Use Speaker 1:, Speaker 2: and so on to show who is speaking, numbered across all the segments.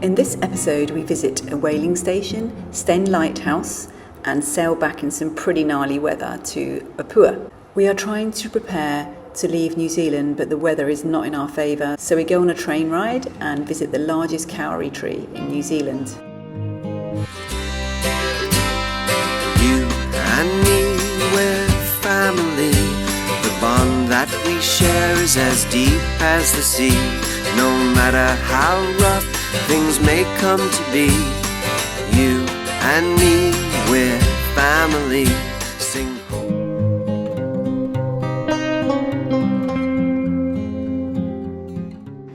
Speaker 1: In this episode we visit a whaling station, Sten Lighthouse, and sail back in some pretty gnarly weather to Opua. We are trying to prepare to leave New Zealand, but the weather is not in our favour, so we go on a train ride and visit the largest Kauri tree in New Zealand.
Speaker 2: You and me, we're family. The bond that we share is as deep as the sea. No matter how rough things may come to be, you and me, we're family. Sing home.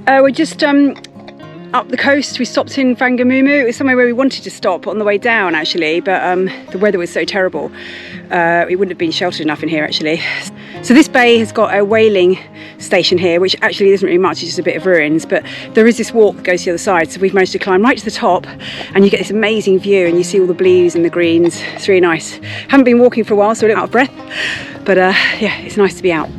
Speaker 3: We're just up the coast. We stopped in Whangamumu. It was somewhere where we wanted to stop on the way down actually, but the weather was so terrible. We wouldn't have been sheltered enough in here actually. So this bay has got a whaling station here, which actually isn't really much, it's just a bit of ruins, but there is this walk that goes to the other side, so we've managed to climb right to the top and you get this amazing view and you see all the blues and the greens. It's really nice. Haven't been walking for a while, so we're a little out of breath, but yeah, it's nice to be out.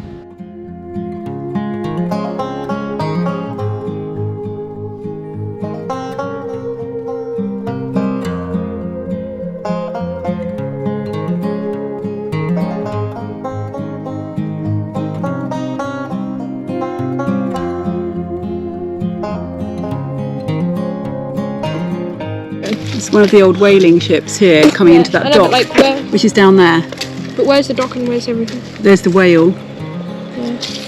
Speaker 3: It's one of the old whaling ships here coming into that dock, like which is down there.
Speaker 4: But where's the dock and where's everything?
Speaker 3: There's the whale,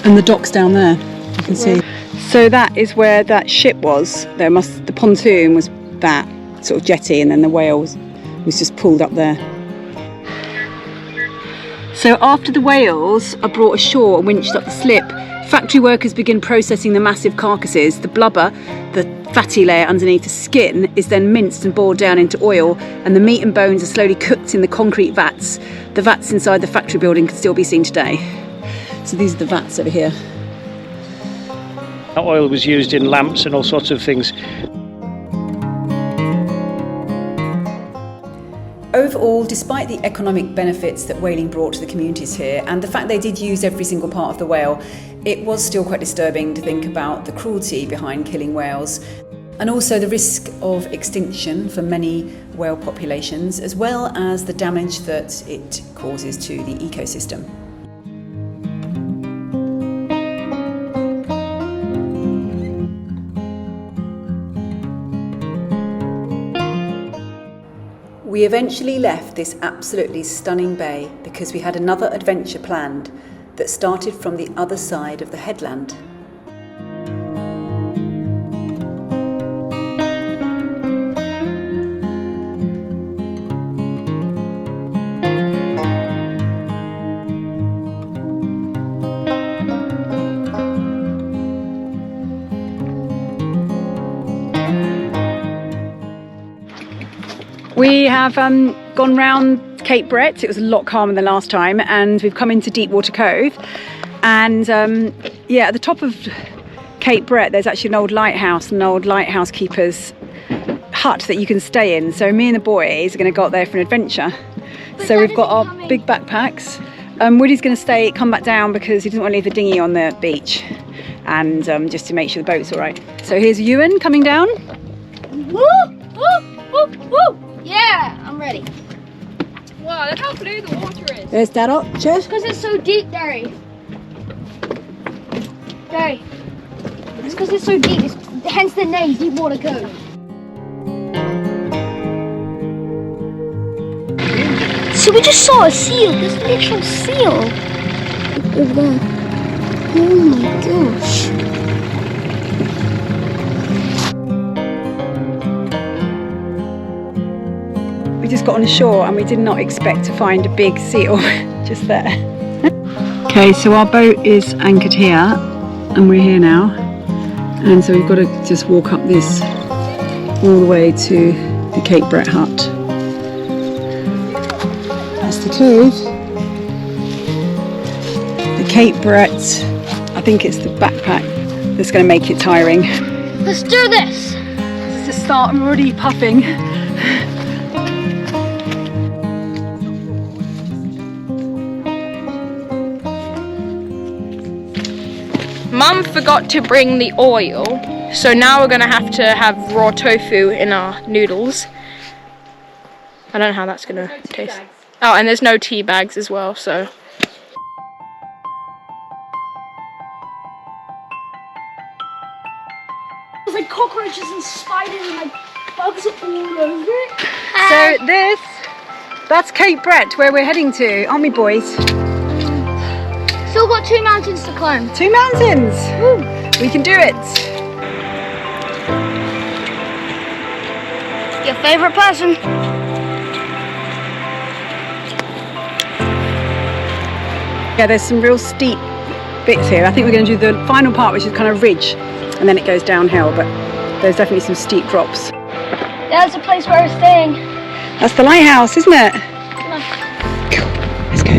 Speaker 3: and the dock's down there, you can see. So that is where that ship was. The pontoon was that sort of jetty, and then the whale was just pulled up there. So after the whales are brought ashore and winched up the slip, factory workers begin processing the massive carcasses. The blubber, the fatty layer underneath the skin, is then minced and boiled down into oil, and the meat and bones are slowly cooked in the concrete vats. The vats inside the factory building can still be seen today. So these are the vats over here.
Speaker 5: That oil was used in lamps and all sorts of things.
Speaker 1: Overall, despite the economic benefits that whaling brought to the communities here and the fact they did use every single part of the whale, it was still quite disturbing to think about the cruelty behind killing whales and also the risk of extinction for many whale populations, as well as the damage that it causes to the ecosystem. We eventually left this absolutely stunning bay because we had another adventure planned that started from the other side of the headland.
Speaker 3: We have gone round Cape Brett. It was a lot calmer than last time, and we've come into Deepwater Cove. And yeah, at the top of Cape Brett there's actually an old lighthouse, an old lighthouse keeper's hut that you can stay in. So me and the boys are going to go up there for an adventure. So we've got our big backpacks. Woody's going to come back down because he doesn't want to leave the dinghy on the beach, and just to make sure the boat's all right. So here's Ewan coming down.
Speaker 4: Woo! Woo! Woo! Woo! Yeah, I'm ready. Wow, look how blue the water is.
Speaker 3: There's Dad up, cheers.
Speaker 4: Because it's so deep, Gary. Gary, it's because it's so deep, hence the name Deepwater Cove. So we just saw a seal, there's an actual seal. Over there. Oh my gosh.
Speaker 3: We just got on shore and we did not expect to find a big seal just there. Okay, so our boat is anchored here and we're here now, and so we've got to just walk up this all the way to the Cape Brett hut. That's the cove. The Cape Brett, I think it's the backpack that's going to make it tiring.
Speaker 4: Let's do this!
Speaker 3: It's the start, I'm already puffing.
Speaker 4: Mum
Speaker 6: forgot to bring the oil, so now we're gonna have to have raw tofu in our noodles. I don't know how that's gonna taste. Oh, and there's no tea bags as well, so.
Speaker 4: There's like cockroaches and spiders and like bugs all over it.
Speaker 3: So that's Cape Brett, where we're heading to, aren't we, boys?
Speaker 4: Still got 2 mountains to climb.
Speaker 3: 2 mountains. Woo. We can do it.
Speaker 4: Your favourite person?
Speaker 3: Yeah, there's some real steep bits here. I think we're going to do the final part, which is kind of ridge, and then it goes downhill, but there's definitely some steep drops.
Speaker 4: That's the place where we're staying.
Speaker 3: That's the lighthouse, isn't it?
Speaker 4: Come on.
Speaker 3: Cool. Let's go.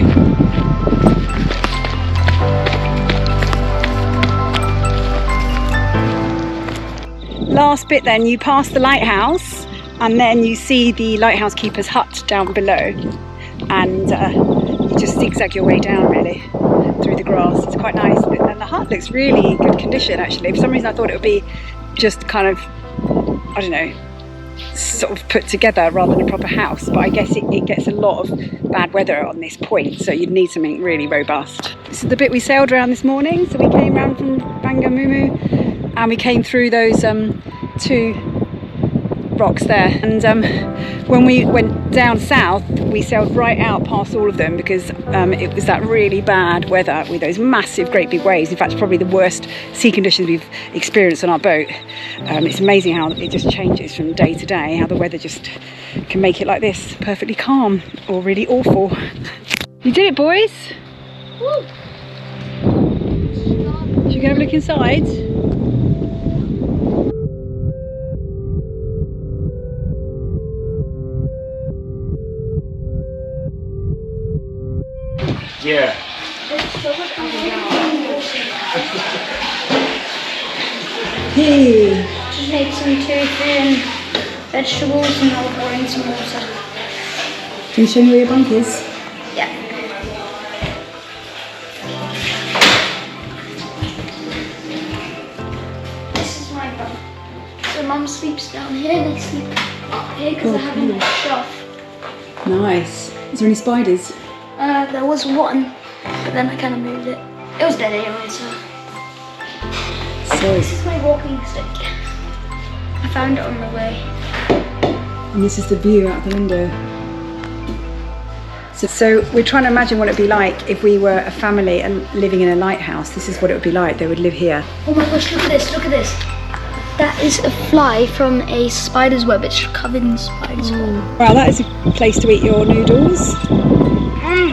Speaker 3: Last bit then, you pass the lighthouse and then you see the lighthouse keeper's hut down below, and you just zigzag your way down really through the grass. It's quite nice, and the hut looks really good condition actually. For some reason I thought it would be just kind of, I don't know, sort of put together rather than a proper house, but I guess it gets a lot of bad weather on this point, so you'd need something really robust. This is the bit we sailed around this morning. So we came around from Whangamumu and we came through those 2 rocks there, and when we went down south we sailed right out past all of them because it was that really bad weather with those massive great big waves. In fact, probably the worst sea conditions we've experienced on our boat. It's amazing how it just changes from day to day, how the weather just can make it like this, perfectly calm or really awful. You did it, boys.
Speaker 4: Woo.
Speaker 3: Should we go have a look inside?
Speaker 5: Yeah.
Speaker 3: Hey.
Speaker 4: Just made some tofu and vegetables and I'll pour in some water.
Speaker 3: Can you show me where your bunk is?
Speaker 4: Yeah. This is my bunk. So Mum sleeps down here and I sleep up here because I have a shelf.
Speaker 3: Nice. Is there any spiders?
Speaker 4: There was one, but then I kind of moved it. It was dead anyway, so. This is my walking stick. I found it on the way.
Speaker 3: And this is the view out the window. So we're trying to imagine what it'd be like if we were a family and living in a lighthouse. This is what it would be like. They would live here.
Speaker 4: Oh my gosh, look at this, look at this. That is a fly from a spider's web. It's covered in spider's web.
Speaker 3: Well, that is a place to eat your noodles.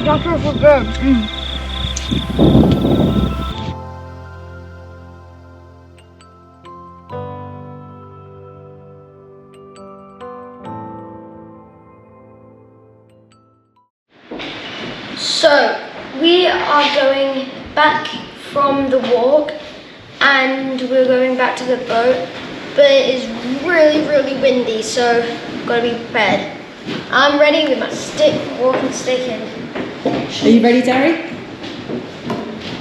Speaker 4: That's awful good. So, we are going back from the walk and we're going back to the boat, but it is really, really windy, so I've got to be prepared. I'm ready with my walking stick and...
Speaker 3: Are you ready, Derry?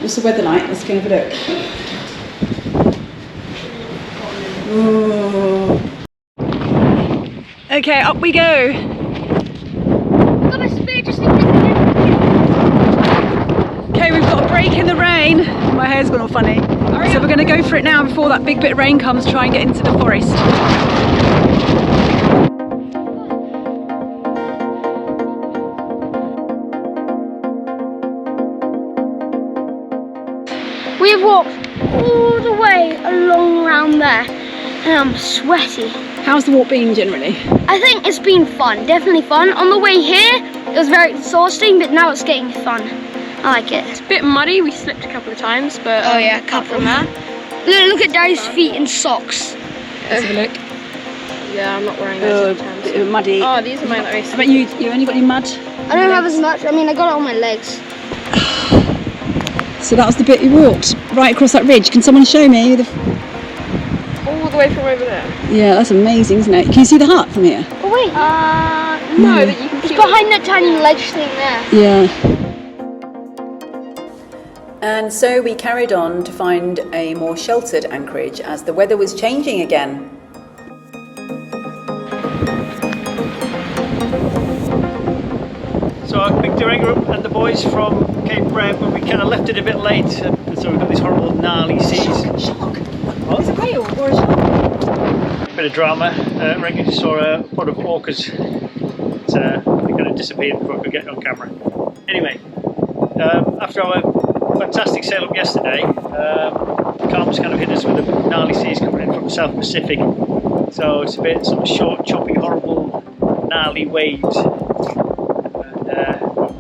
Speaker 3: What's the weather like? Let's go have a look. Oh. Okay, up we go.
Speaker 4: Got my spear just in
Speaker 3: Okay, we've got a break in the rain. My hair's gone all funny. So we're going to go for it now before that big bit of rain comes, try and get into the forest.
Speaker 4: We have walked all the way along around there and I'm sweaty.
Speaker 3: How's the walk been generally?
Speaker 4: I think it's been fun, definitely fun. On the way here, it was very exhausting, but now it's getting fun. I like it.
Speaker 6: It's a bit muddy, we slipped a couple of times, but
Speaker 4: Oh yeah, a couple
Speaker 6: from that.
Speaker 4: Look at Daddy's feet in socks.
Speaker 3: Let's have a look.
Speaker 6: Yeah, I'm not wearing those sometimes.
Speaker 3: Bit muddy.
Speaker 6: Oh, these are my nice.
Speaker 3: But you only got any mud?
Speaker 4: I don't have as much, I mean I got it on my legs.
Speaker 3: So that was the bit you walked right across that ridge. Can someone show me?
Speaker 6: All the way from over there.
Speaker 3: Yeah, that's amazing, isn't it? Can you see the hut from here?
Speaker 4: Oh wait.
Speaker 6: No, that you can
Speaker 4: It's
Speaker 6: see
Speaker 4: behind that tiny ledge thing there.
Speaker 3: Yeah.
Speaker 1: And so we carried on to find a more sheltered anchorage as the weather was changing again.
Speaker 5: So I picked Whangamumu and the boys from Cape Brett, but we kind of left it a bit late, so we've got these horrible gnarly seas.
Speaker 1: Shark!
Speaker 5: What?
Speaker 1: It's a whale or a shark.
Speaker 5: Bit of drama. Whangamumu saw a pod of orcas. They kind of disappeared before I could get it on camera. Anyway, after our fantastic sail up yesterday, calms kind of hit us with the gnarly seas coming in from the South Pacific. So it's a bit sort of short, choppy, horrible, gnarly waves.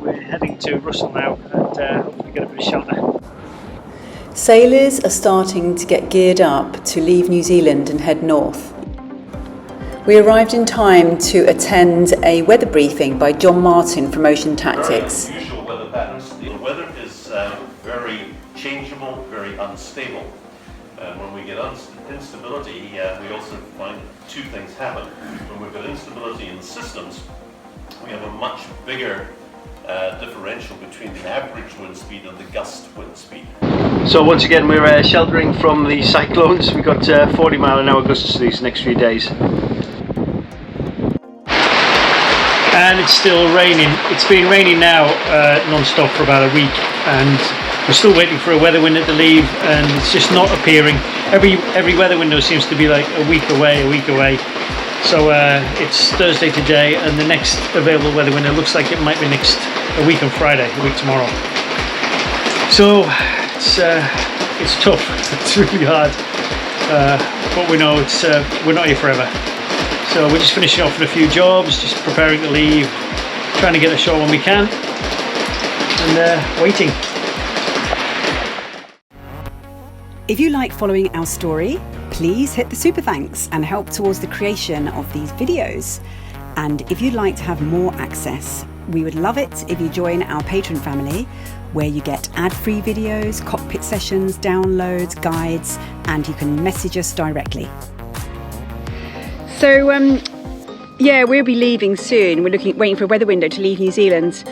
Speaker 5: We're heading to Russell now and hopefully get a bit of shelter.
Speaker 1: Sailors are starting to get geared up to leave New Zealand and head north. We arrived in time to attend a weather briefing by John Martin from Ocean Tactics.
Speaker 7: Very unusual weather patterns. The weather is very changeable, very unstable. When we get instability, we also find two things happen. When we've got instability in the systems, we have a much bigger differential between the average wind speed and the gust wind speed.
Speaker 5: So once again we're sheltering from the cyclones. We've got 40-mile-an-hour gusts these next few days. And it's still raining. It's been raining now non-stop for about a week, and we're still waiting for a weather window to leave, and it's just not appearing. Every weather window seems to be like a week away. So it's Thursday today, and the next available weather window looks like it might be a week on Friday, a week tomorrow. So it's tough. It's really hard, but we know we're not here forever. So we're just finishing off with a few jobs, just preparing to leave, trying to get ashore when we can, and waiting.
Speaker 3: If you like following our story, please hit the super thanks and help towards the creation of these videos. And if you'd like to have more access, we would love it if you join our Patreon family, where you get ad-free videos, cockpit sessions, downloads, guides, and you can message us directly. So yeah, we'll be leaving soon. We're waiting for a weather window to leave New Zealand.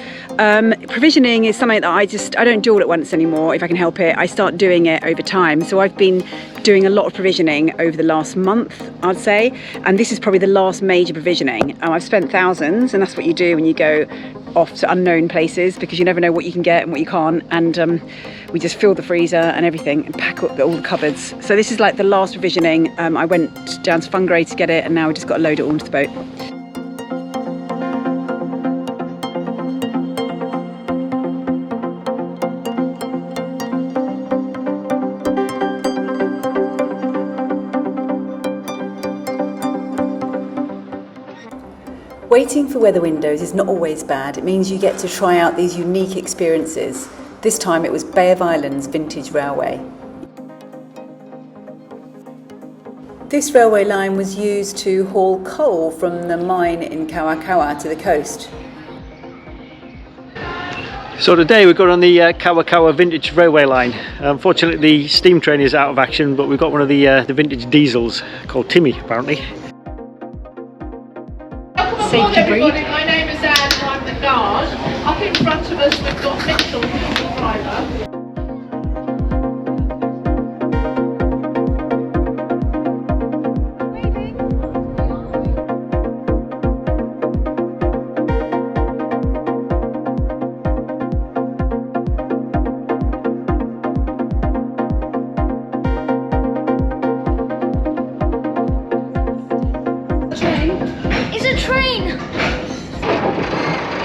Speaker 3: Provisioning is something that I don't do all at once anymore. If I can help it, I start doing it over time. So I've been doing a lot of provisioning over the last month, I'd say, and this is probably the last major provisioning. I've spent thousands, and that's what you do when you go off to unknown places, because you never know what you can get and what you can't. And we just fill the freezer and everything and pack up all the cupboards. So this is like the last provisioning. I went down to Whangamumu to get it, and now we just got to load it all onto the boat.
Speaker 1: Waiting for weather windows is not always bad. It means you get to try out these unique experiences. This time it was Bay of Islands Vintage Railway. This railway line was used to haul coal from the mine in Kawakawa to the coast.
Speaker 5: So today we've got on the Kawakawa Vintage Railway line. Unfortunately the steam train is out of action, but we've got one of the vintage diesels called Timmy apparently.
Speaker 8: Safety everybody, my name is Anne and I'm the guard. Up in front of us we've got Mitchell, who's the driver.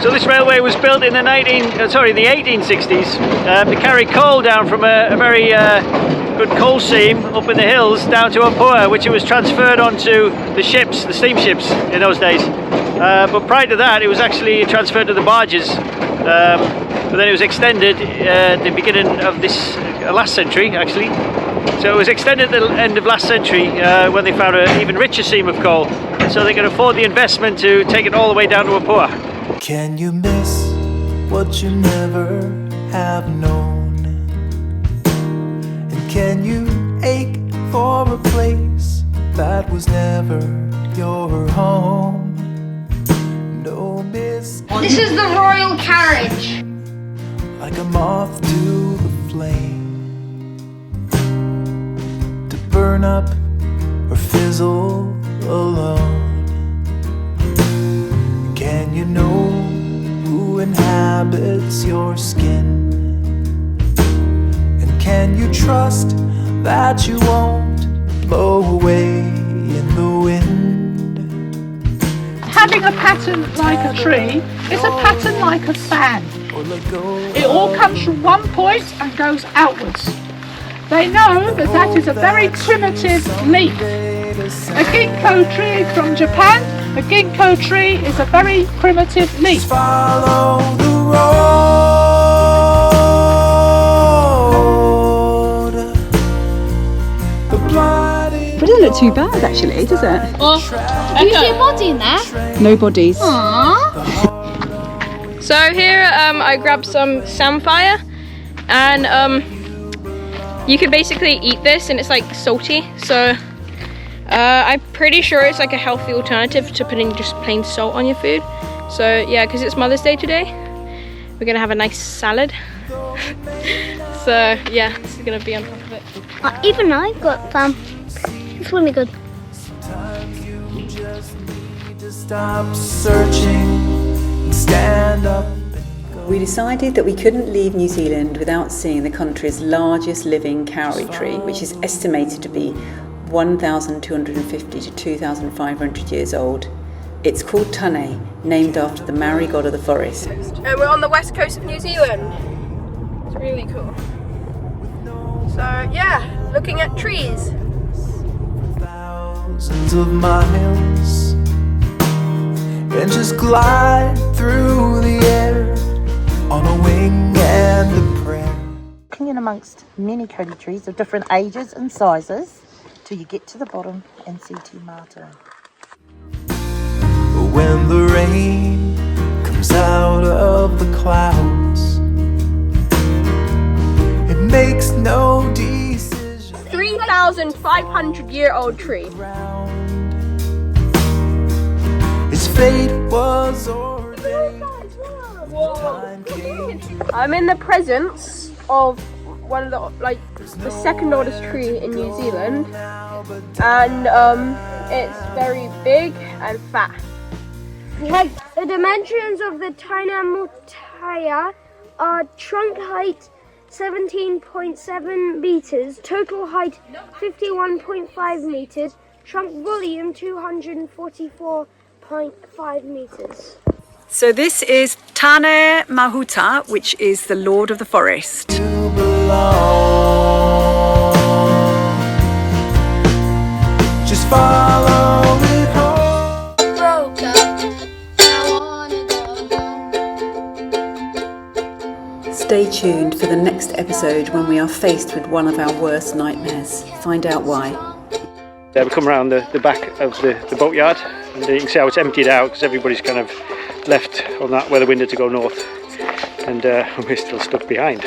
Speaker 5: So this railway was built in the 1860s to carry coal down from a very good coal seam up in the hills down to Opua, which it was transferred onto the ships, the steamships in those days. But prior to that, it was actually transferred to the barges. But then it was extended at the beginning of this last century, actually. So it was extended at the end of last century when they found an even richer seam of coal. So they could afford the investment to take it all the way down to Opua.
Speaker 9: Can you miss what you never have known? And can you ache for a place that was never your home? No miss.
Speaker 4: This is the royal carriage.
Speaker 9: Like a moth to the flame to burn up or fizzle alone. Can you know who inhabits your skin? And can you trust that you won't blow away in the wind?
Speaker 8: Having a pattern like a tree is a pattern like a fan. It all comes from one point and goes outwards. They know that that is a very primitive leaf. A ginkgo tree from Japan, a ginkgo tree is a very primitive leaf.
Speaker 9: Follow the road. The blood
Speaker 3: It doesn't look too bad actually, does it?
Speaker 6: Do you see a body in there?
Speaker 3: No bodies.
Speaker 6: So here I grabbed some samphire, and you can basically eat this and it's like salty, so I'm pretty sure it's like a healthy alternative to putting just plain salt on your food. So yeah, because it's Mother's Day today, we're gonna have a nice salad. So yeah, this is gonna be on top of it.
Speaker 4: Even I got some. It's really good.
Speaker 9: you just need to stop searching and stand up.
Speaker 1: We decided that we couldn't leave New Zealand without seeing the country's largest living kauri tree, which is estimated to be 1,250 to 2,500 years old. It's called Tane, named after the Maori god of the forest.
Speaker 6: And we're on the west coast of New Zealand. It's really cool. So yeah, looking at trees.
Speaker 9: Thousands of miles and just glide through the air on a wing and a prayer.
Speaker 10: Walking in amongst many kauri trees of different ages and sizes till you get to the bottom and see Te Mata.
Speaker 9: When the rain comes out of the clouds, it makes no decision.
Speaker 6: 3,500-year-old tree.
Speaker 9: His fate was ordained.
Speaker 6: I'm in the presence of one of the second oldest tree in New Zealand, and it's very big and fat.
Speaker 4: Like the dimensions of the Taina Mutaya are trunk height 17.7 meters, total height 51.5 meters, trunk volume 244.5 meters.
Speaker 3: So this is Tane Mahuta, which is the Lord of the Forest.
Speaker 9: You belong. Just follow it home.
Speaker 4: Broke up, I wanna go home.
Speaker 1: Stay tuned for the next episode when we are faced with one of our worst nightmares. Find out why.
Speaker 5: We come around the back of the boatyard, and you can see how it's emptied out because everybody's kind of left on that weather window to go north, and we're still stuck behind.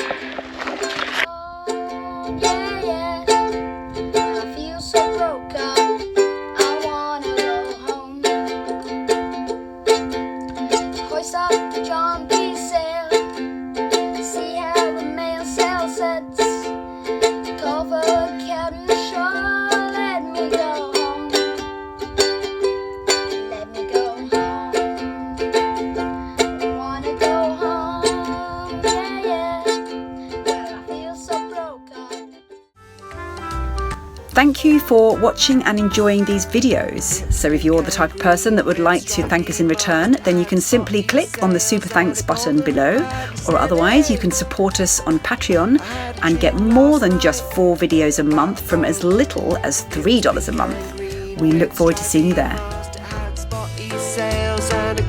Speaker 3: Thank you for watching and enjoying these videos. So if you're the type of person that would like to thank us in return, then you can simply click on the super thanks button below, or otherwise you can support us on Patreon and get more than just 4 videos a month from as little as $3 a month. We look forward to seeing you there.
Speaker 2: Spotty sails and a